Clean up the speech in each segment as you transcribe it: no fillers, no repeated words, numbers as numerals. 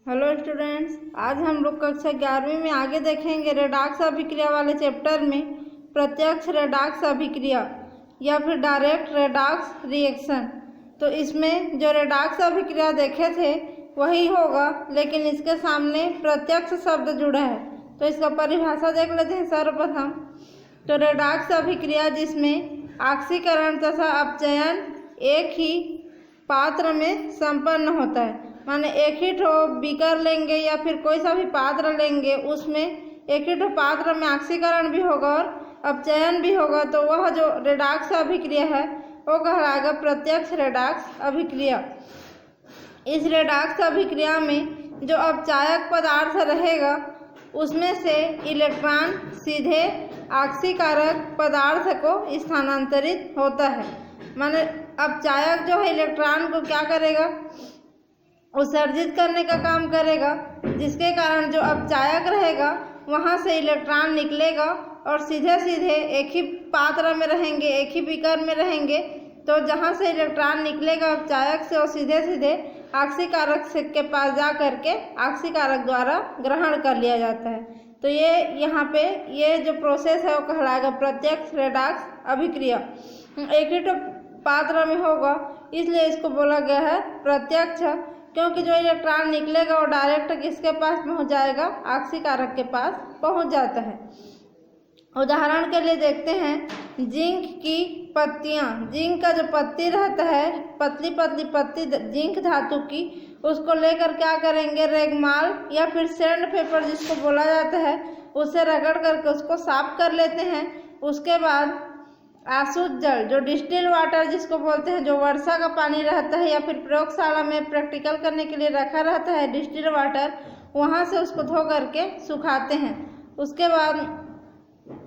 Hello students, आज हम लोग कक्षा 11वीं में आगे देखेंगे रेडॉक्स अभिक्रिया वाले चैप्टर में प्रत्यक्ष रेडॉक्स अभिक्रिया या फिर डायरेक्ट रेडॉक्स रिएक्शन। तो इसमें जो रेडॉक्स अभिक्रिया देखे थे वही होगा, लेकिन इसके सामने प्रत्यक्ष शब्द जुड़ा है। तो इसका परिभाषा देख लेते हैं सर्वप्रथम। तो रेडॉक्स अभिक्रिया जिसमें ऑक्सीकरण तथा अपचयन एक ही पात्र में संपन्न होता है, माने एक ही ठो बीकर लेंगे या फिर कोई सा भी पात्र लेंगे, उसमें एक ही ठो पात्र में ऑक्सीकरण भी होगा और अपचयन भी होगा। तो वह जो रेडॉक्स अभिक्रिया है वो कहलाएगा प्रत्यक्ष रेडॉक्स अभिक्रिया। इस रेडॉक्स अभिक्रिया में जो अपचायक पदार्थ रहेगा उसमें से इलेक्ट्रॉन सीधे ऑक्सीकारक पदार्थ को स्थानांतरित होता है। माने अपचायक जो है इलेक्ट्रॉन को क्या करेगा, उत्सर्जित करने का काम करेगा, जिसके कारण जो अपचायक रहेगा वहाँ से इलेक्ट्रॉन निकलेगा और सीधे सीधे एक ही पात्र में रहेंगे, एक ही बीकर में रहेंगे। तो जहाँ से इलेक्ट्रॉन निकलेगा अपचायक से, और सीधे सीधे ऑक्सीकारक के पास जा करके ऑक्सीकारक द्वारा ग्रहण कर लिया जाता है। तो ये यहाँ पे ये जो प्रोसेस है वो कहलाएगा प्रत्यक्ष रेडॉक्स अभिक्रिया। एक ही तो पात्र में होगा, इसलिए इसको बोला गया है प्रत्यक्ष, क्योंकि जो इलेक्ट्रॉन निकलेगा वो डायरेक्ट किसके पास पहुंच जाएगा, ऑक्सीकारक के पास पहुंच जाता है। उदाहरण के लिए देखते हैं जिंक की पत्तियां। जिंक का जो पत्ती रहता है, पतली पतली पत्ती जिंक धातु की, उसको लेकर क्या करेंगे, रेगमाल या फिर सैंड पेपर जिसको बोला जाता है, उससे रगड़ करके उसको साफ कर लेते हैं। उसके बाद आशुद्ध जल जो डिस्टिल वाटर जिसको बोलते हैं, जो वर्षा का पानी रहता है या फिर प्रयोगशाला में प्रैक्टिकल करने के लिए रखा रहता है डिस्टिल वाटर, वहाँ से उसको धो करके सुखाते हैं। उसके बाद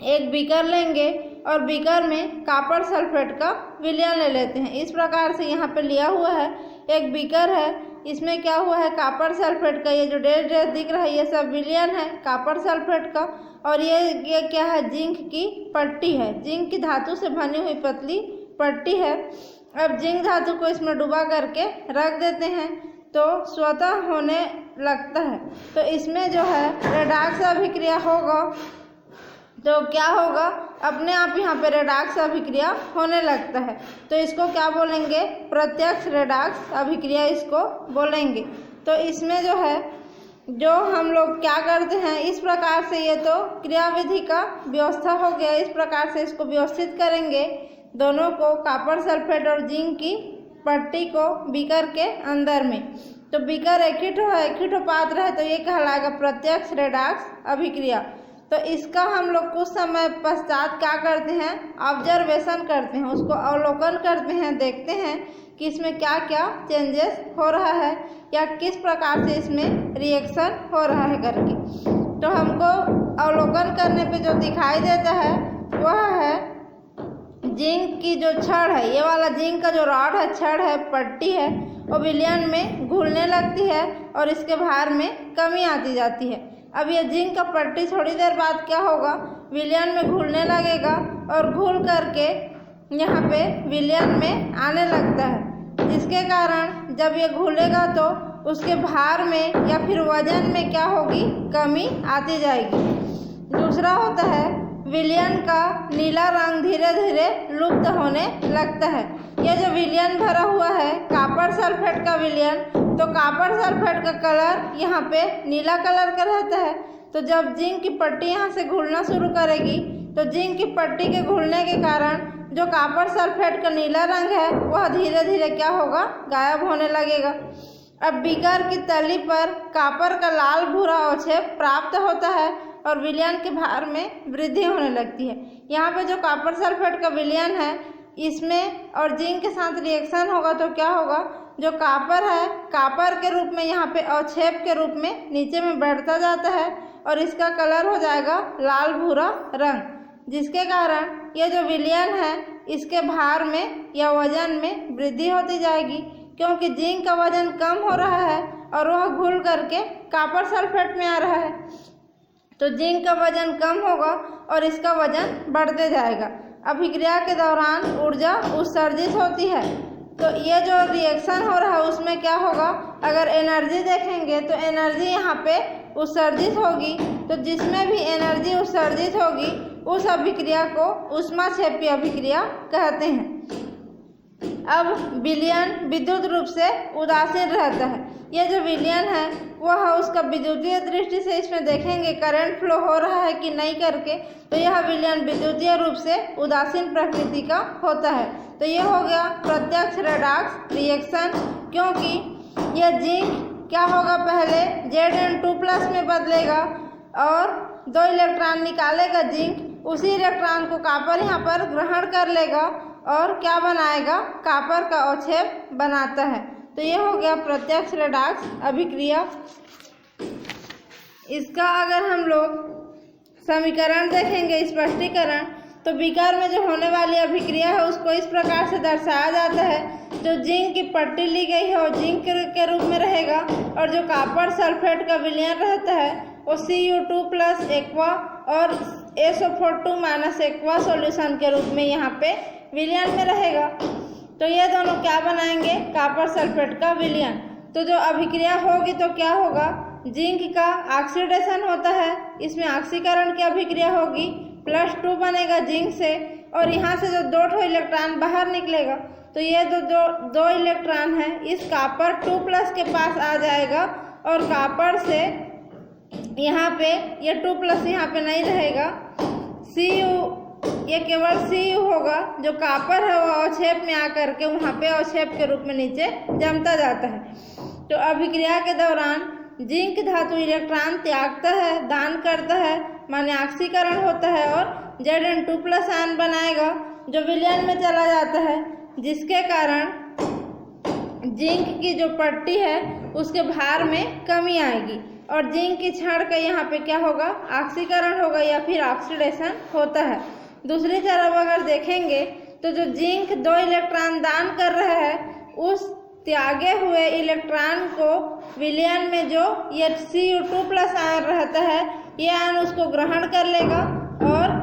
एक बीकर लेंगे और बीकर में कॉपर सल्फेट का विलयन ले लेते हैं। इस प्रकार से यहाँ पे लिया हुआ है एक बीकर है, इसमें क्या हुआ है, कॉपर सल्फेट का ये जो डेढ़ डेढ़ दिख रहा है ये सब विलयन है कॉपर सल्फेट का। और ये क्या है, जिंक की पट्टी है, जिंक की धातु से बनी हुई पतली पट्टी है। अब जिंक धातु को इसमें डुबा करके रख देते हैं तो स्वतः होने लगता है। तो इसमें जो है रेडॉक्स अभिक्रिया होगा, तो क्या होगा, अपने आप यहाँ पे रेडॉक्स अभिक्रिया होने लगता है। तो इसको क्या बोलेंगे, प्रत्यक्ष रेडॉक्स अभिक्रिया इसको बोलेंगे। तो इसमें जो है जो हम लोग क्या करते हैं, इस प्रकार से ये तो क्रियाविधि का व्यवस्था हो गया। इस प्रकार से इसको व्यवस्थित करेंगे, दोनों को कॉपर सल्फेट और जिंक की पट्टी को बीकर के अंदर में। तो बीकर एक ही ठो है, एक ही ठो पात्र है, तो ये कहलाएगा प्रत्यक्ष रेडॉक्स अभिक्रिया। तो इसका हम लोग कुछ समय पश्चात क्या करते हैं, ऑब्जर्वेशन करते हैं, उसको अवलोकन करते हैं, देखते हैं कि इसमें क्या क्या चेंजेस हो रहा है या किस प्रकार से इसमें रिएक्शन हो रहा है करके। तो हमको अवलोकन करने पे जो दिखाई देता है वह है जिंक की जो छड़ है, ये वाला जिंक का जो रॉड है, छड़ है, पट्टी है, वो विलयन में घुलने लगती है और इसके भार में कमी आती जाती है। अब ये जिंक का पट्टी थोड़ी देर बाद क्या होगा, विलयन में घुलने लगेगा और घुल करके यहाँ पे विलयन में आने लगता है, जिसके कारण जब ये घुलेगा तो उसके भार में या फिर वजन में क्या होगी, कमी आती जाएगी। दूसरा होता है विलयन का नीला रंग धीरे धीरे लुप्त होने लगता है। यह जो विलयन भरा हुआ है कॉपर सल्फेट का विलयन, तो कॉपर सल्फेट का कलर यहाँ पे नीला कलर का रहता है। तो जब जिंक की पट्टी यहाँ से घुलना शुरू करेगी तो जिंक की पट्टी के घुलने के कारण जो कॉपर सल्फेट का नीला रंग है वह धीरे धीरे क्या होगा, गायब होने लगेगा। अब बीकर की तली पर कॉपर का लाल भूरा अवक्षेप प्राप्त होता है और विलयन के भार में वृद्धि होने लगती है। यहाँ पे जो कॉपर सल्फेट का विलयन है इसमें और जिंक के साथ रिएक्शन होगा तो क्या होगा, जो कॉपर है कॉपर के रूप में यहाँ पे अवक्षेप के रूप में नीचे में बढ़ता जाता है और इसका कलर हो जाएगा लाल भूरा रंग, जिसके कारण ये जो विलयन है इसके भार में या वजन में वृद्धि होती जाएगी, क्योंकि जिंक का वजन कम हो रहा है और वह घुल करके कॉपर सल्फेट में आ रहा है। तो जिंक का वजन कम होगा और इसका वजन बढ़ते जाएगा। अभिक्रिया के दौरान ऊर्जा उत्सर्जित होती है, तो ये जो रिएक्शन हो रहा है उसमें क्या होगा, अगर एनर्जी देखेंगे तो एनर्जी यहाँ पे उत्सर्जित होगी। तो जिसमें भी एनर्जी उत्सर्जित होगी उस अभिक्रिया को ऊष्माक्षेपी अभिक्रिया कहते हैं। अब विलयन विद्युत रूप से उदासीन रहता है। ये जो विलयन है वह उसका विद्युतीय दृष्टि से इसमें देखेंगे करंट फ्लो हो रहा है कि नहीं करके, तो यह विलयन विद्युतीय रूप से उदासीन प्रकृति का होता है। तो ये हो गया प्रत्यक्ष रेडॉक्स रिएक्शन, क्योंकि यह जिंक क्या होगा, पहले Zn2+ में बदलेगा और 2 इलेक्ट्रॉन निकालेगा जिंक, उसी इलेक्ट्रॉन को कॉपर यहाँ पर ग्रहण कर लेगा और क्या बनाएगा, कॉपर का अवक्षेप बनाता है। तो ये हो गया प्रत्यक्ष रेडॉक्स अभिक्रिया। इसका अगर हम लोग समीकरण देखेंगे, स्पष्टीकरण, तो बीकर में जो होने वाली अभिक्रिया है उसको इस प्रकार से दर्शाया जाता है। जो जिंक की पट्टी ली गई है वो जिंक के रूप में रहेगा और जो कॉपर सल्फेट का विलयन रहता है वो Cu2+ एक्वा और SO4 एक्वा सॉल्यूशन के रूप में यहाँ पे विलयन में रहेगा। तो ये दोनों क्या बनाएंगे, कॉपर सल्फेट का विलयन। तो जो अभिक्रिया होगी तो क्या होगा, जिंक का ऑक्सीडेशन होता है, इसमें ऑक्सीकरण की अभिक्रिया होगी, +2 बनेगा जिंक से और यहाँ से जो 2 इलेक्ट्रॉन बाहर निकलेगा तो ये दो इलेक्ट्रॉन है इस कॉपर 2+ के पास आ जाएगा और कॉपर से यहाँ पे ये 2+ यहाँ पे नहीं रहेगा, Cu ये केवल Cu होगा। जो कॉपर है वो अवक्षेप में आकर के वहाँ पे अवक्षेप के रूप में नीचे जमता जाता है। तो अभिक्रिया के दौरान जिंक धातु इलेक्ट्रॉन त्यागता है, दान करता है, माने ऑक्सीकरण होता है और Zn2+ आयन बनाएगा जो विलयन में चला जाता है, जिसके कारण जिंक की जो पट्टी है उसके भार में कमी आएगी और जिंक की क्षण का यहाँ पे क्या होगा, ऑक्सीकरण होगा या फिर ऑक्सीडेशन होता है। दूसरी तरफ अगर देखेंगे तो जो जिंक 2 इलेक्ट्रॉन दान कर रहा है उस त्यागे हुए इलेक्ट्रॉन को विलयन में जो ये Cu2+ आयन रहता है ये आयन उसको ग्रहण कर लेगा और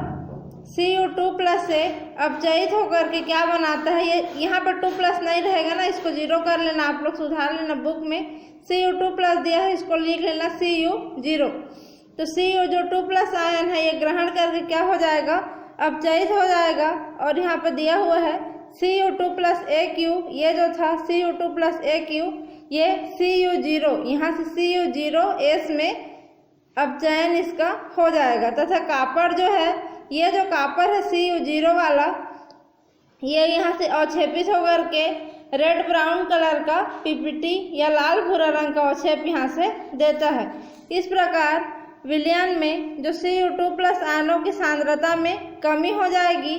Cu2+ से अपचयित होकर के क्या बनाता है, ये यहाँ पर 2+ नहीं रहेगा ना, इसको 0 कर लेना, आप लोग सुधार लेना बुक में Cu2+ दिया है, इसको लिख लेना Cu0। तो Cu जो 2+ आयन है ये ग्रहण करके क्या हो जाएगा, अपचयित हो जाएगा और यहाँ पर दिया हुआ है Cu2+Aq, ये जो था Cu2+Aq ये Cu0, यहाँ से Cu0S में अपचयन इसका हो जाएगा तथा कॉपर जो है, ये जो कॉपर है Cu0 वाला, ये यहाँ से अवक्षेपित होकर के रेड ब्राउन कलर का PPT या लाल भूरा रंग का अवक्षेप यहाँ से देता है। इस प्रकार विलयन में जो Cu2+ आयनों की सांद्रता में कमी हो जाएगी,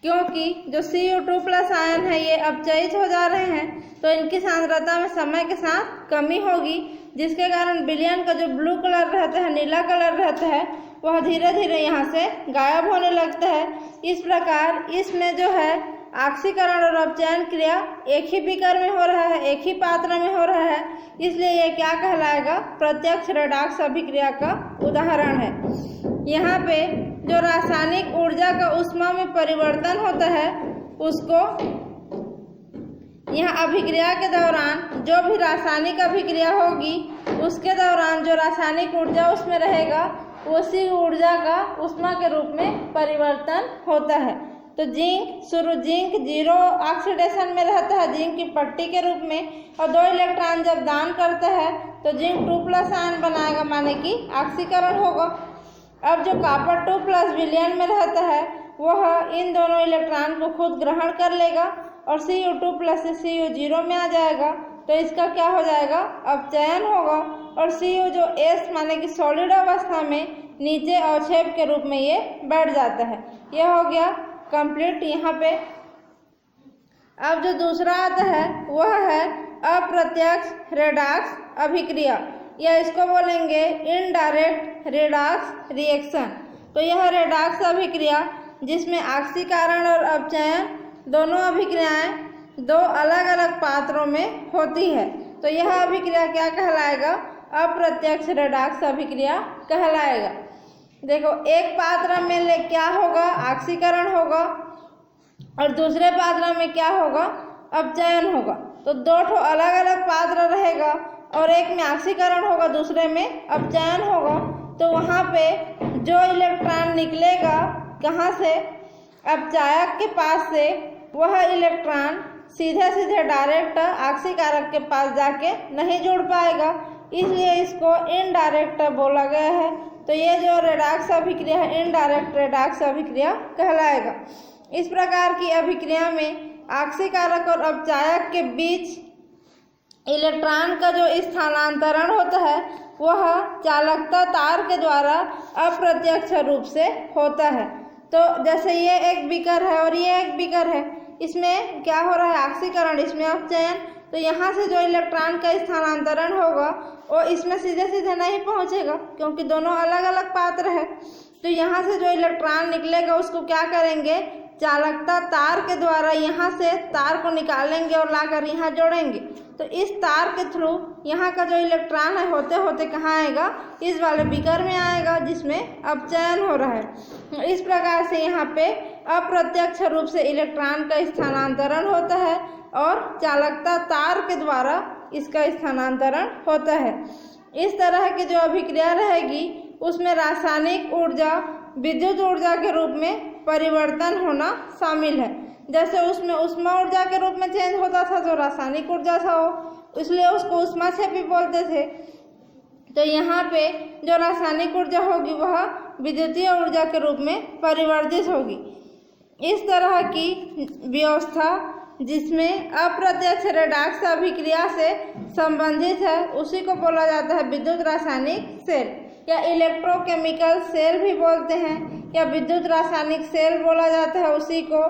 क्योंकि जो Cu2+ आयन है ये अपचयित हो जा रहे हैं तो इनकी सांद्रता में समय के साथ कमी होगी, जिसके कारण विलयन का जो ब्लू कलर रहता है, नीला कलर रहता है, वह धीरे धीरे यहाँ से गायब होने लगता है। इस प्रकार इसमें जो है ऑक्सीकरण और अपचयन क्रिया एक ही बीकर में हो रहा है, एक ही पात्र में हो रहा है, इसलिए ये क्या कहलाएगा, प्रत्यक्ष रेडॉक्स अभिक्रिया का उदाहरण है। यहाँ पे जो रासायनिक ऊर्जा का ऊष्मा में परिवर्तन होता है उसको यहाँ अभिक्रिया के दौरान जो भी रासायनिक अभिक्रिया होगी उसके दौरान जो रासायनिक ऊर्जा उसमें रहेगा उसी ऊर्जा का ऊष्मा के रूप में परिवर्तन होता है। तो जिंक 0 ऑक्सीडेशन में रहता है जिंक की पट्टी के रूप में और 2 इलेक्ट्रॉन जब दान करता है तो जिंक 2+ आयन बनाएगा, माने कि ऑक्सीकरण होगा। अब जो कॉपर 2+ विलयन में रहता है वह इन दोनों इलेक्ट्रॉन को खुद ग्रहण कर लेगा और Cu2+ से Cu0 में आ जाएगा, तो इसका क्या हो जाएगा, अपचयन होगा और Cu जो S माने कि सॉलिड अवस्था में नीचे अवक्षेप के रूप में ये बैठ जाता है। यह हो गया कंप्लीट यहाँ पे। अब जो दूसरा आता है वह है अप्रत्यक्ष रेडॉक्स अभिक्रिया, या इसको बोलेंगे इनडायरेक्ट रेडॉक्स रिएक्शन। तो यह रेडॉक्स अभिक्रिया जिसमें ऑक्सीकरण और अपचयन दोनों अभिक्रियाएं 2 अलग अलग पात्रों में होती है, तो यह अभिक्रिया क्या कहलाएगा, अप्रत्यक्ष रेडॉक्स अभिक्रिया कहलाएगा। देखो एक पात्र में ले क्या होगा, ऑक्सीकरण होगा और दूसरे पात्र में क्या होगा, अपचयन होगा। तो दो ठो अलग अलग पात्र रहेगा और एक में ऑक्सीकरण होगा, दूसरे में अपचयन होगा। तो वहाँ पे जो इलेक्ट्रॉन निकलेगा कहाँ से, अपचायक के पास से, वह इलेक्ट्रॉन सीधे सीधे डायरेक्ट ऑक्सीकारक के पास जाके नहीं जुड़ पाएगा, इसलिए इसको इनडायरेक्ट बोला गया है। तो ये जो रेडॉक्स अभिक्रिया है इनडायरेक्ट रेडॉक्स अभिक्रिया कहलाएगा। इस प्रकार की अभिक्रिया में ऑक्सीकारक और अपचायक के बीच इलेक्ट्रॉन का जो स्थानांतरण होता है वह चालकता तार के द्वारा अप्रत्यक्ष रूप से होता है। तो जैसे ये एक बीकर है और ये एक बीकर है, इसमें क्या हो रहा है, ऑक्सीकरण, इसमें अपचयन। तो यहाँ से जो इलेक्ट्रॉन का स्थानांतरण होगा वो इसमें सीधे सीधे नहीं पहुँचेगा क्योंकि दोनों अलग अलग पात्र है। तो यहाँ से जो इलेक्ट्रॉन निकलेगा उसको क्या करेंगे, चालकता तार के द्वारा यहाँ से तार को निकालेंगे और लाकर यहाँ जोड़ेंगे। तो इस तार के थ्रू यहाँ का जो इलेक्ट्रॉन है होते होते कहाँ आएगा, इस वाले बीकर में आएगा जिसमें अपचयन हो रहा है। इस प्रकार से यहाँ पे अप्रत्यक्ष रूप से इलेक्ट्रॉन का स्थानांतरण होता है और चालकता तार के द्वारा इसका स्थानांतरण होता है। इस तरह की जो अभिक्रिया रहेगी उसमें रासायनिक ऊर्जा विद्युत ऊर्जा के रूप में परिवर्तन होना शामिल है। जैसे उसमें ऊष्मा ऊर्जा के रूप में चेंज होता था जो रासायनिक ऊर्जा था वो, इसलिए उसको ऊष्माक्षेपी बोलते थे। तो यहाँ पे जो रासायनिक ऊर्जा होगी वह विद्युतीय ऊर्जा के रूप में परिवर्तित होगी। इस तरह की व्यवस्था जिसमें अप्रत्यक्ष रेडॉक्स अभिक्रिया से संबंधित है उसी को बोला जाता है विद्युत रासायनिक सेल या इलेक्ट्रोकेमिकल सेल भी बोलते हैं या विद्युत रासायनिक सेल बोला जाता है उसी को।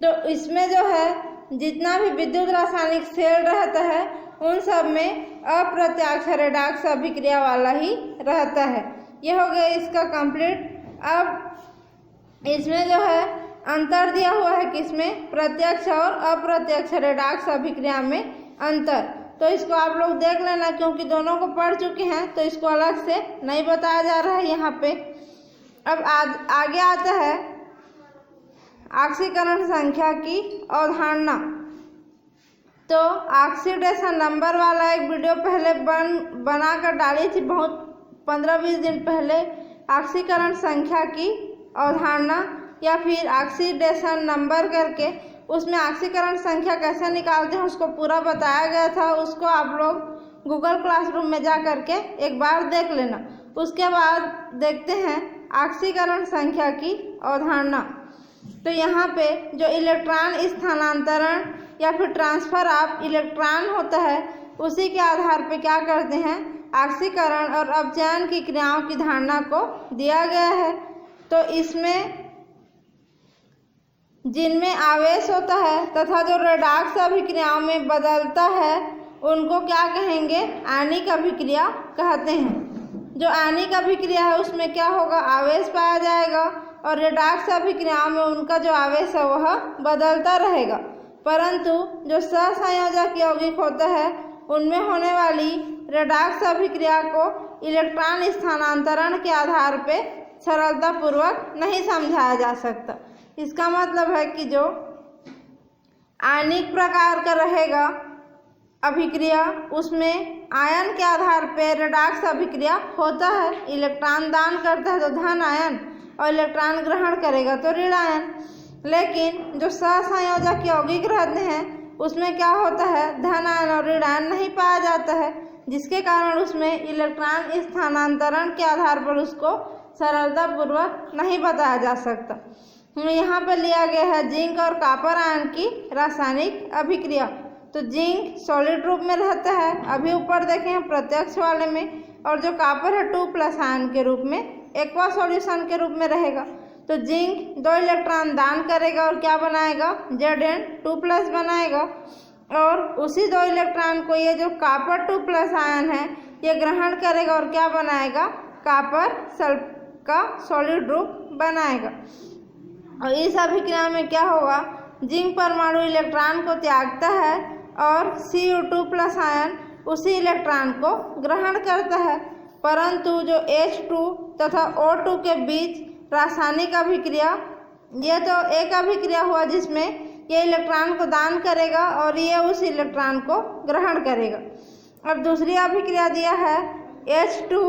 तो इसमें जो है जितना भी विद्युत रासायनिक सेल रहता है उन सब में अप्रत्यक्ष रेडॉक्स अभिक्रिया वाला ही रहता है। यह हो गया इसका कंप्लीट। अब इसमें जो है अंतर दिया हुआ है कि इसमें प्रत्यक्ष और अप्रत्यक्ष रेडॉक्स अभिक्रिया में अंतर। तो इसको आप लोग देख लेना क्योंकि दोनों को पढ़ चुके हैं तो इसको अलग से नहीं बताया जा रहा है यहाँ पे। अब आगे आता है ऑक्सीकरण संख्या की अवधारणा। तो ऑक्सीडेशन नंबर वाला एक वीडियो पहले बनाकर डाली थी, बहुत 15-20 दिन पहले, ऑक्सीकरण संख्या की अवधारणा या फिर ऑक्सीडेशन नंबर करके, उसमें ऑक्सीकरण संख्या कैसे निकालते हैं उसको पूरा बताया गया था। उसको आप लोग गूगल क्लासरूम में जा कर के एक बार देख लेना। उसके बाद देखते हैं ऑक्सीकरण संख्या की अवधारणा। तो यहाँ पे जो इलेक्ट्रॉन स्थानांतरण या फिर ट्रांसफ़र ऑफ इलेक्ट्रॉन होता है उसी के आधार पे क्या करते हैं, ऑक्सीकरण और अपचयन की क्रियाओं की धारणा को दिया गया है। तो इसमें जिनमें आवेश होता है तथा जो रेडॉक्स अभिक्रियाओं में बदलता है उनको क्या कहेंगे, आणिक अभिक्रिया कहते हैं। जो आणिक अभिक्रिया है उसमें क्या होगा, आवेश पाया जाएगा और रेडॉक्स अभिक्रियाओं में उनका जो आवेश है वह बदलता रहेगा। परंतु जो सहसंयोजक यौगिक होता है उनमें होने वाली रेडॉक्स अभिक्रिया को इलेक्ट्रॉन स्थानांतरण के आधार पे सरलतापूर्वक नहीं समझाया जा सकता। इसका मतलब है कि जो आणिक प्रकार का रहेगा अभिक्रिया उसमें आयन के आधार पर रेडॉक्स अभिक्रिया होता है। इलेक्ट्रॉन दान करता है तो धन आयन और इलेक्ट्रॉन ग्रहण करेगा तो ऋण आयन। लेकिन जो सहसंयोजक यौगिक रहते हैं उसमें क्या होता है, धन आयन और ऋण आयन नहीं पाया जाता है, जिसके कारण उसमें इलेक्ट्रॉन स्थानांतरण के आधार पर उसको सरलतापूर्वक नहीं बताया जा सकता। यहाँ पर लिया गया है जिंक और कॉपर आयन की रासायनिक अभिक्रिया। तो जिंक सॉलिड रूप में रहता है, अभी ऊपर देखे हैं प्रत्यक्ष वाले में, और जो कॉपर है 2+ आयन के रूप में एक्वा सॉल्यूशन के रूप में रहेगा। तो जिंक 2 इलेक्ट्रॉन दान करेगा और क्या बनाएगा, Zn2+ बनाएगा, और उसी 2 इलेक्ट्रॉन को ये जो कॉपर 2+ आयन है ये ग्रहण करेगा और क्या बनाएगा, कॉपर सल्फर का सॉलिड रूप बनाएगा। और इस अभिक्रिया में क्या होगा, जिंक परमाणु इलेक्ट्रॉन को त्यागता है और Cu2+ आयन उसी इलेक्ट्रॉन को ग्रहण करता है। परंतु जो H2 तथा O2 के बीच रासायनिक अभिक्रिया, यह तो एक अभिक्रिया हुआ जिसमें ये इलेक्ट्रॉन को दान करेगा और ये उस इलेक्ट्रॉन को ग्रहण करेगा। अब दूसरी अभिक्रिया दिया है H2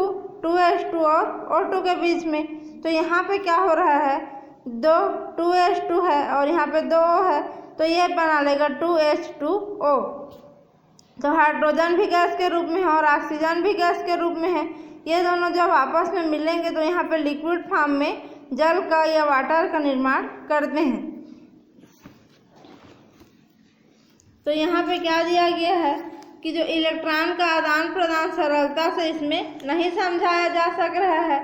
2H2 और O2 के बीच में। तो यहाँ पे क्या हो रहा है, 2H2 है और यहाँ पे 2O है, तो ये बना लेगा 2H2O। तो हाइड्रोजन भी गैस के रूप में है और ऑक्सीजन भी गैस के रूप में है। ये दोनों जब आपस में मिलेंगे तो यहाँ पे लिक्विड फॉर्म में जल का या वाटर का निर्माण करते हैं। तो यहाँ पे क्या दिया गया है कि जो इलेक्ट्रॉन का आदान प्रदान सरलता से इसमें नहीं समझाया जा सक रहा है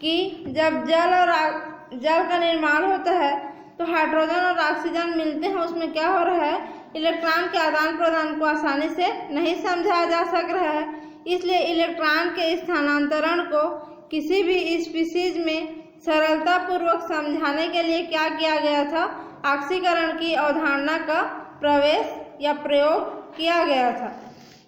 कि जब जल का निर्माण होता है तो हाइड्रोजन और ऑक्सीजन मिलते हैं, उसमें क्या हो रहा है, इलेक्ट्रॉन के आदान प्रदान को आसानी से नहीं समझाया जा सक रहा है। इसलिए इलेक्ट्रॉन के स्थानांतरण को किसी भी स्पीशीज में सरलतापूर्वक समझाने के लिए क्या किया गया था, ऑक्सीकरण की अवधारणा का प्रवेश या प्रयोग किया गया था।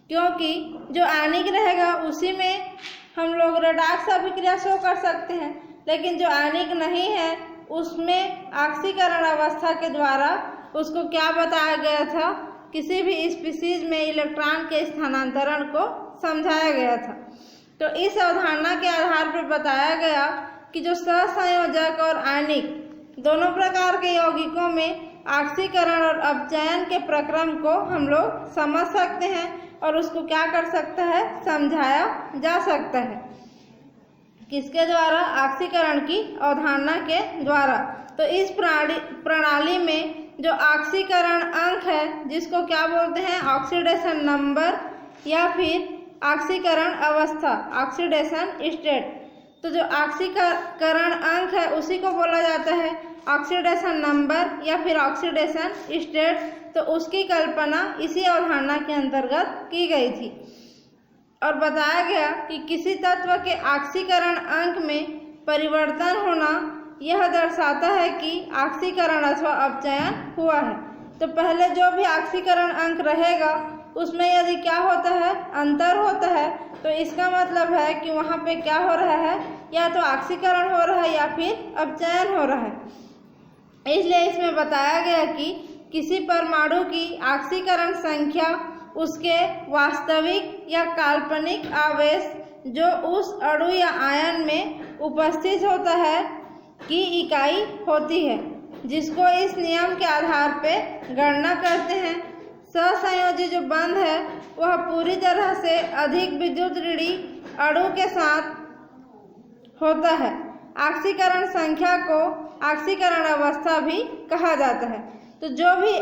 क्योंकि जो आयनिक रहेगा उसी में हम लोग रेडॉक्स अभिक्रिया शो कर सकते हैं, लेकिन जो आयनिक नहीं है उसमें ऑक्सीकरण अवस्था के द्वारा उसको क्या बताया गया था, किसी भी स्पीशीज में इलेक्ट्रॉन के स्थानांतरण को समझाया गया था। तो इस अवधारणा के आधार पर बताया गया कि जो सहसंयोजक और आयनिक दोनों प्रकार के यौगिकों में ऑक्सीकरण और अपचयन के प्रक्रम को हम लोग समझ सकते हैं और उसको क्या कर सकता है, समझाया जा सकता है। किसके द्वारा, ऑक्सीकरण की अवधारणा के द्वारा। तो इस प्रणाली में जो ऑक्सीकरण अंक है जिसको क्या बोलते हैं, ऑक्सीडेशन नंबर या फिर ऑक्सीकरण अवस्था, ऑक्सीडेशन स्टेट। तो जो ऑक्सीकरण अंक है उसी को बोला जाता है ऑक्सीडेशन नंबर या फिर ऑक्सीडेशन स्टेट। तो उसकी कल्पना इसी अवधारणा के अंतर्गत की गई थी और बताया गया कि किसी तत्व के ऑक्सीकरण अंक में परिवर्तन होना यह दर्शाता है कि ऑक्सीकरण अथवा अपचयन हुआ है। तो पहले जो भी ऑक्सीकरण अंक रहेगा उसमें यदि क्या होता है, अंतर होता है, तो इसका मतलब है कि वहाँ पे क्या हो रहा है, या तो ऑक्सीकरण हो रहा है या फिर अपचयन हो रहा है। इसलिए इसमें बताया गया कि किसी परमाणु की ऑक्सीकरण संख्या उसके वास्तविक या काल्पनिक आवेश जो उस अणु या आयन में उपस्थित होता है की इकाई होती है, जिसको इस नियम के आधार पर गणना करते हैं। सहसंयोजी जो बंध है वह पूरी तरह से अधिक विद्युत ऋणी अणु के साथ होता है। ऑक्सीकरण संख्या को ऑक्सीकरण अवस्था भी कहा जाता है। तो जो भी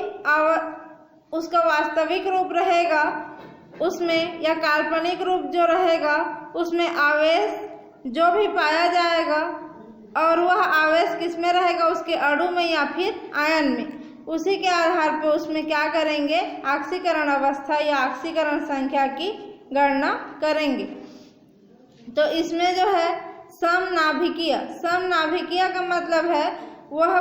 उसका वास्तविक रूप रहेगा उसमें या काल्पनिक रूप जो रहेगा उसमें आवेश जो भी पाया जाएगा और वह आवेश किस में रहेगा, उसके अणु में या फिर आयन में, उसी के आधार पर उसमें क्या करेंगे, ऑक्सीकरण अवस्था या ऑक्सीकरण संख्या की गणना करेंगे। तो इसमें जो है समनाभिकीय, समनाभिकीय का मतलब है वह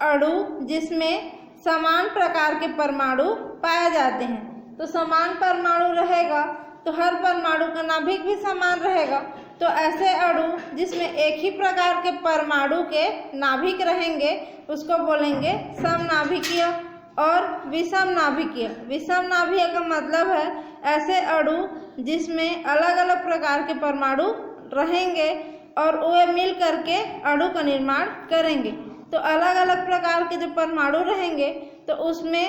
अणु जिसमें समान प्रकार के परमाणु पाए जाते हैं। तो समान परमाणु रहेगा तो हर परमाणु का नाभिक भी समान रहेगा। तो ऐसे अणु जिसमें एक ही प्रकार के परमाणु के नाभिक रहेंगे उसको बोलेंगे समनाभिकीय और विषम नाभिकीय। विषम नाभिकीय का मतलब है ऐसे अणु जिसमें अलग अलग प्रकार के परमाणु रहेंगे और वे मिल करके अणु का निर्माण करेंगे। तो अलग अलग प्रकार के जो परमाणु रहेंगे तो उसमें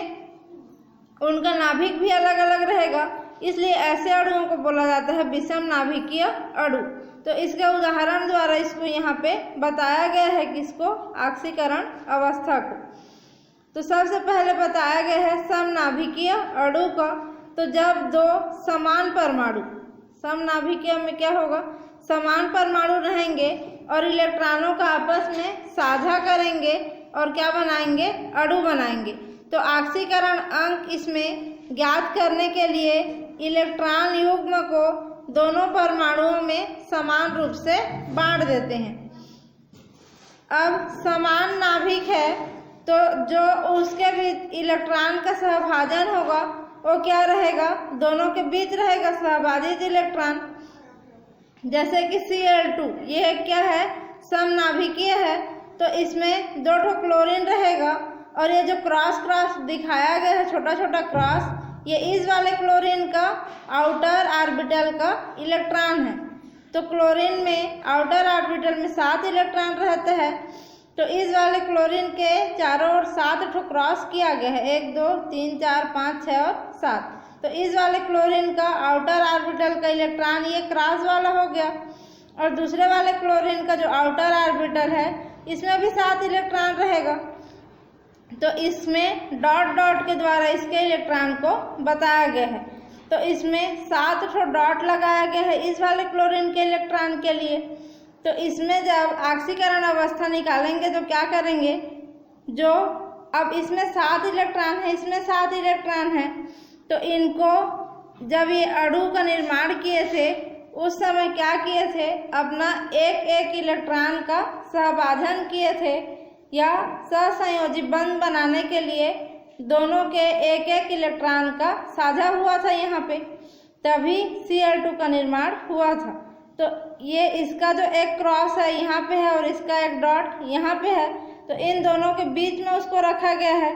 उनका नाभिक भी अलग अलग रहेगा, इसलिए ऐसे अणुओं को बोला जाता है विषम नाभिकीय अणु। तो इसके उदाहरण द्वारा इसको यहाँ पे बताया गया है किसको, ऑक्सीकरण अवस्था को। तो सबसे पहले बताया गया है समनाभिकीय अणु का। तो जब दो समान परमाणु, समनाभिकीय में क्या होगा, समान परमाणु रहेंगे और इलेक्ट्रॉनों का आपस में साझा करेंगे और क्या बनाएंगे, अणु बनाएंगे। तो ऑक्सीकरण अंक इसमें ज्ञात करने के लिए इलेक्ट्रॉन युग्म को दोनों परमाणुओं में समान रूप से बांट देते हैं। अब समान नाभिक है तो जो उसके बीच इलेक्ट्रॉन का सहभाजन होगा वो क्या रहेगा, दोनों के बीच रहेगा सहभाजित इलेक्ट्रॉन। जैसे कि Cl2 ये क्या है, समनाभिकीय है। तो इसमें 2 क्लोरीन रहेगा और ये जो क्रॉस क्रॉस दिखाया गया है, छोटा छोटा क्रॉस, ये इस वाले क्लोरीन का आउटर ऑर्बिटल का इलेक्ट्रॉन है। तो क्लोरीन में आउटर ऑर्बिटल में 7 इलेक्ट्रॉन रहते हैं। तो इस वाले क्लोरीन के चारों ओर 7 ठो क्रॉस किया गया है, 1 2 3 4 5 6 और 7। तो इस वाले क्लोरीन का आउटर ऑर्बिटल का इलेक्ट्रॉन ये क्रॉस वाला हो गया, और दूसरे वाले क्लोरीन का जो आउटर ऑर्बिटल है इसमें भी 7 इलेक्ट्रॉन रहेगा। तो इसमें डॉट डॉट के द्वारा इसके इलेक्ट्रॉन को बताया गया है। तो इसमें 7 ठो डॉट लगाया गया है इस वाले क्लोरीन के इलेक्ट्रॉन के लिए। तो इसमें जब ऑक्सीकरण अवस्था निकालेंगे तो क्या करेंगे, जो अब इसमें 7 इलेक्ट्रॉन है, इसमें 7 इलेक्ट्रॉन है, तो इनको जब ये अणु का निर्माण किए थे उस समय क्या किए थे, अपना एक एक इलेक्ट्रॉन का सहबाधन किए थे, या सहसंयोजी बंध बनाने के लिए दोनों के एक एक इलेक्ट्रॉन का साझा हुआ था यहाँ पे, तभी Cl2 का निर्माण हुआ था। तो ये इसका जो एक क्रॉस है यहाँ पे है और इसका एक डॉट यहाँ पे है, तो इन दोनों के बीच में उसको रखा गया है,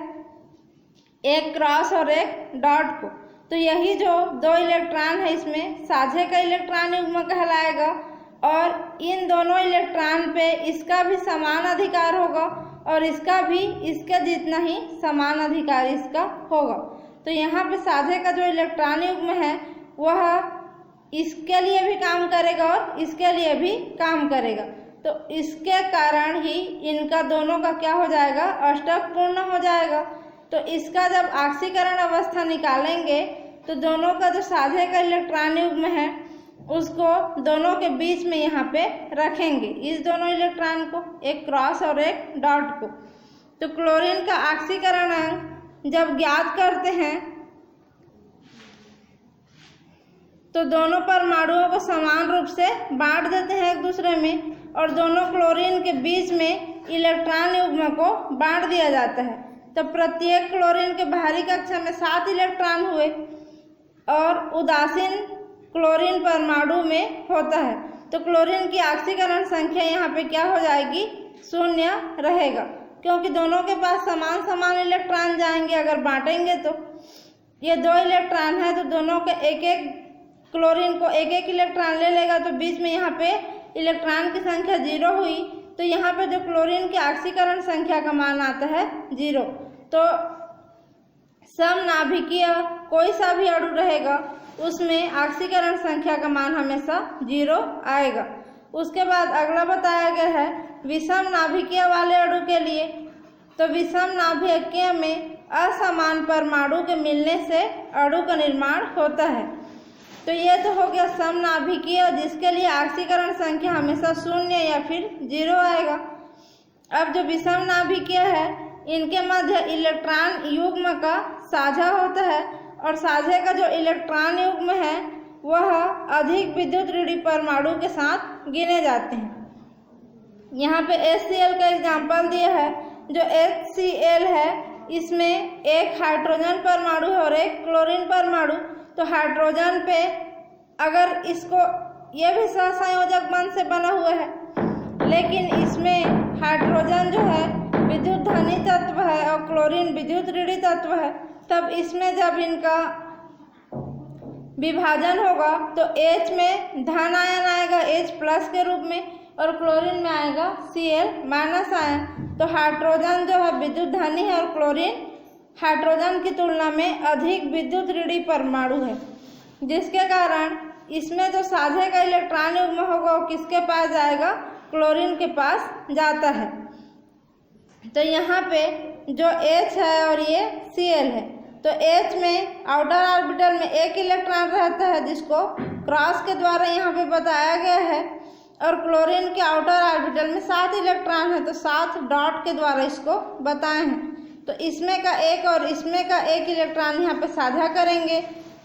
एक क्रॉस और एक डॉट को। तो यही जो 2 इलेक्ट्रॉन है इसमें साझे का इलेक्ट्रॉन युग्म कहलाएगा, और इन दोनों इलेक्ट्रॉन पे इसका भी समान अधिकार होगा और इसका भी इसके जितना ही समान अधिकार इसका होगा। तो यहाँ पे साझे का जो इलेक्ट्रॉन युग्म है वह इसके लिए भी काम करेगा और इसके लिए भी काम करेगा। तो इसके कारण ही इनका दोनों का क्या हो जाएगा, अष्टक पूर्ण हो जाएगा। तो इसका जब ऑक्सीकरण अवस्था निकालेंगे तो दोनों का जो साझे का इलेक्ट्रॉन युग्म है उसको दोनों के बीच में यहाँ पे रखेंगे, इस दोनों इलेक्ट्रॉन को, एक क्रॉस और एक डॉट को। तो क्लोरीन का ऑक्सीकरण अंक जब ज्ञात करते हैं तो दोनों परमाणुओं को समान रूप से बांट देते हैं एक दूसरे में, और दोनों क्लोरीन के बीच में इलेक्ट्रॉन युग्म को बांट दिया जाता है। तो प्रत्येक क्लोरीन के बाहरी कक्षा में 7 इलेक्ट्रॉन हुए और उदासीन क्लोरीन परमाणु में होता है। तो क्लोरीन की ऑक्सीकरण संख्या यहाँ पे क्या हो जाएगी, 0 रहेगा, क्योंकि दोनों के पास समान समान इलेक्ट्रॉन जाएंगे। अगर बांटेंगे तो ये 2 इलेक्ट्रॉन है तो दोनों के एक एक क्लोरीन को एक एक इलेक्ट्रॉन ले लेगा, तो बीच में यहाँ पे इलेक्ट्रॉन की संख्या 0 हुई। तो यहाँ पे जो क्लोरीन की ऑक्सीकरण संख्या का मान आता है 0। तो समनाभिकीय कोई सा भी अणु रहेगा उसमें ऑक्सीकरण संख्या का मान हमेशा 0 आएगा। उसके बाद अगला बताया गया है विषम नाभिकीय वाले अणु के लिए। तो विषम नाभिकीय में असमान परमाणु के मिलने से अणु का निर्माण होता है। तो ये तो हो गया समनाभिकीय, जिसके लिए ऑक्सीकरण संख्या हमेशा 0 या फिर 0 आएगा। अब जो विषम नाभिकीय है इनके मध्य इलेक्ट्रॉन युग्म का साझा होता है, और साझे का जो इलेक्ट्रॉन युग्म है वह अधिक विद्युत ऋणात्मक परमाणु के साथ गिने जाते हैं। यहाँ पे HCl का एग्जाम्पल दिया है। जो HCl है इसमें एक हाइड्रोजन परमाणु है और एक क्लोरीन परमाणु। तो हाइड्रोजन पे अगर इसको, ये भी सहसंयोजक बंध से बना हुआ है, लेकिन इसमें हाइड्रोजन जो है विद्युत धनी तत्व है और क्लोरीन विद्युत ऋणात्मक तत्व है। तब इसमें जब इनका विभाजन होगा तो H में धन आयन आएगा H+ के रूप में, और क्लोरीन में आएगा Cl- आयन। तो हाइड्रोजन जो है विद्युत धनी है और क्लोरीन हाइड्रोजन की तुलना में अधिक विद्युत ऋणात्मक परमाणु है, जिसके कारण इसमें जो साझे का इलेक्ट्रॉन युग्म होगा वो किसके पास जाएगा, क्लोरीन के पास जाता है। तो यहाँ पे जो H है और ये Cl है, तो H में आउटर ऑर्बिटल में एक इलेक्ट्रॉन रहता है जिसको क्रॉस के द्वारा यहाँ पे बताया गया है, और क्लोरीन के आउटर ऑर्बिटल में 7 इलेक्ट्रॉन है, तो 7 डॉट के द्वारा इसको बताए हैं। तो इसमें का एक और इसमें का एक इलेक्ट्रॉन यहाँ पे साझा करेंगे,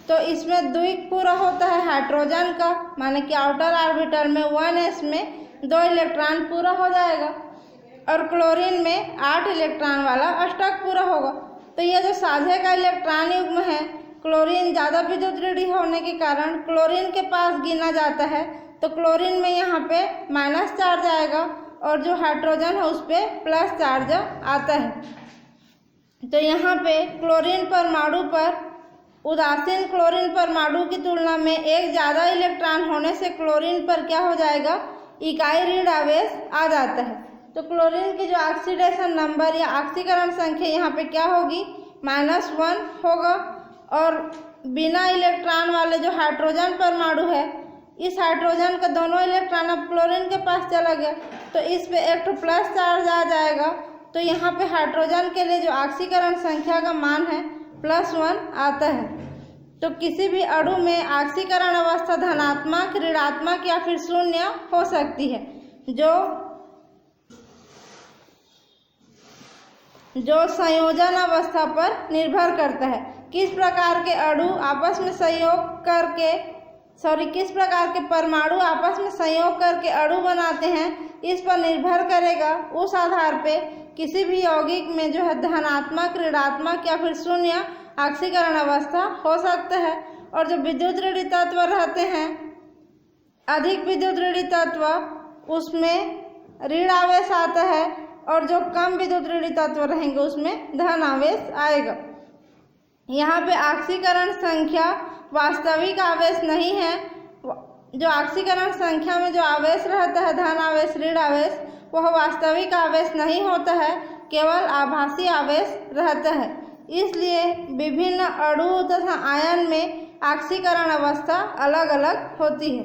तो इसमें द्विक पूरा होता है हाइड्रोजन का, माने कि आउटर ऑर्बिटल में 1s में 2 इलेक्ट्रॉन पूरा हो जाएगा, और क्लोरीन में 8 इलेक्ट्रॉन वाला अष्टक पूरा होगा। तो ये जो साझे का इलेक्ट्रॉन युग्म है, क्लोरीन ज़्यादा विद्युत ऋणात्मक होने के कारण क्लोरीन के पास गिना जाता है, तो क्लोरीन में यहाँ पे माइनस चार्ज आएगा और जो हाइड्रोजन है उस पर प्लस चार्ज आता है। तो यहाँ पे क्लोरीन परमाणु पर उदासीन क्लोरीन परमाणु की तुलना में एक ज़्यादा इलेक्ट्रॉन होने से क्लोरीन पर क्या हो जाएगा, इकाई ऋण आवेश आ जाता है। तो क्लोरीन की जो ऑक्सीडेशन नंबर या ऑक्सीकरण संख्या यहाँ पे क्या होगी, -1 होगा। और बिना इलेक्ट्रॉन वाले जो हाइड्रोजन परमाणु है, इस हाइड्रोजन का दोनों इलेक्ट्रॉन अब क्लोरीन के पास चला गया, तो इस पे एक तो प्लस चार्ज आ जाएगा। तो यहाँ पे हाइड्रोजन के लिए जो ऑक्सीकरण संख्या का मान है +1 आता है। तो किसी भी अणु में ऑक्सीकरण अवस्था धनात्मक, ऋणात्मक या फिर शून्य हो सकती है, जो संयोजन अवस्था पर निर्भर करता है। किस प्रकार के अणु आपस में किस प्रकार के परमाणु आपस में संयोग करके अणु बनाते हैं, इस पर निर्भर करेगा। उस आधार पे किसी भी यौगिक में जो है धनात्मक, ऋणात्मक या फिर शून्य ऑक्सीकरण अवस्था हो सकता है। और जो विद्युत ऋणी तत्व रहते हैं, अधिक विद्युत ऋणी तत्व, उसमें ऋण आवेश आता है, और जो कम विद्युत ऋणी तत्व रहेंगे उसमें धन आवेश आएगा। यहाँ पे ऑक्सीकरण संख्या वास्तविक आवेश नहीं है। जो ऑक्सीकरण संख्या में जो आवेश रहता है, धन आवेश, ऋण आवेश, वह वास्तविक आवेश नहीं होता है, केवल आभासी आवेश रहता है। इसलिए विभिन्न अणु तथा आयन में ऑक्सीकरण अवस्था अलग अलग होती है।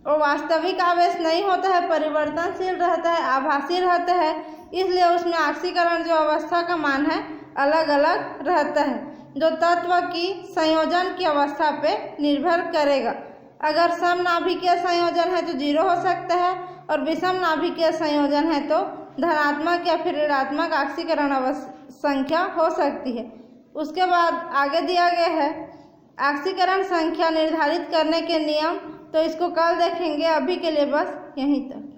और वास्तविक आवेश नहीं होता है, परिवर्तनशील रहता है, आभासी रहता है, इसलिए उसमें ऑक्सीकरण जो अवस्था का मान है अलग अलग रहता है, जो तत्व की संयोजन की अवस्था पे निर्भर करेगा। अगर समनाभिकीय संयोजन है तो 0 हो सकता है, और विषम नाभिकीय संयोजन है तो धनात्मक या फिर ऋणात्मक ऑक्सीकरण संख्या हो सकती है। उसके बाद आगे दिया गया है ऑक्सीकरण संख्या निर्धारित करने के नियम, तो इसको कल देखेंगे। अभी के लिए बस यहीं तक।